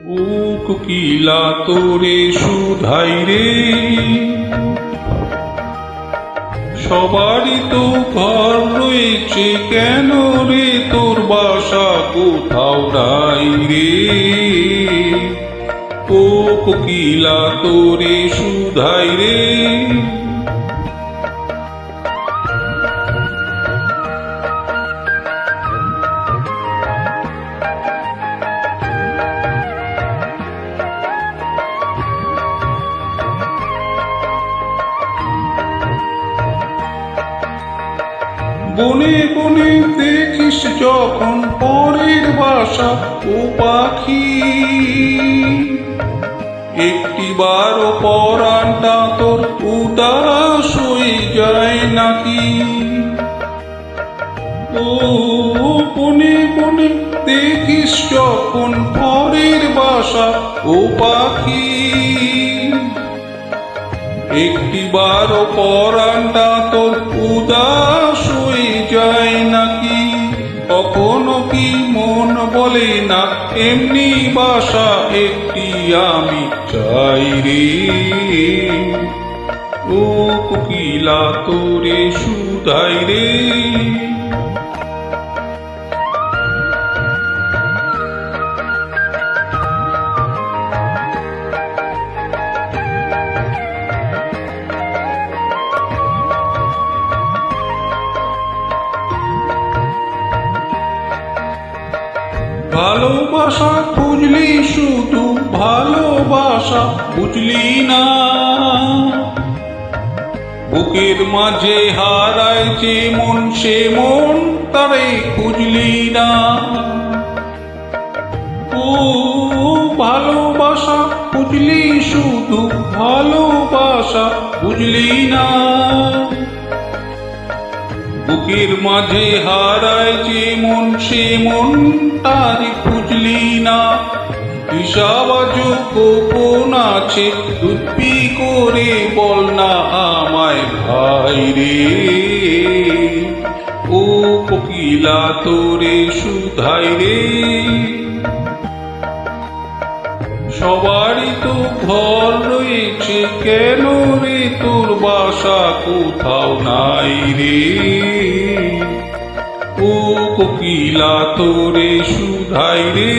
ও কোকিলা তোরে শুধাই রে, সবারই তো ঘর রয়েছে, কেন রে তোর বাসা কোথাও নাই রে। ও কোকিলা তোরে শুধাই রে, বনে বনে দেখিস যখন পরের বাসা ও পাখি, একটিবারও পরাণটা তোর উদাস হয়ে যায় নাকি। ও বনে বনে দেখিস যখন পরের বাসা ও পাখি, একটিবারও পরাণটা তোর উদাস হয়ে যায় নাকি। কখনো কি মন বলে না এমনি বাসা একটি আমি চাই রে। ও কোকিলা তোরে শুধাই রে, ভালোবাসা খুঁজলি শুধু ভালোবাসা বুঝলি না, বুকের মাঝে হারায় যে মন সে মন তারে খুঁজলি না। ও ভালোবাসা খুঁজলি শুধু ভালোবাসা বুঝলি না, বুকের মাঝে হারায় যে মন সে মন তারে খুঁজলি না। হিসাব আজও গোপন আছে, দুঃখী করে বল না আমায় ভাই রে। ও কোকিলা তোরে শুধাই রে, সবারই তো ঘর রয়েছে, কেন রে তোর বাসা কোথাও নাই রে। ও কোকিলা তোরে শুধাই রে।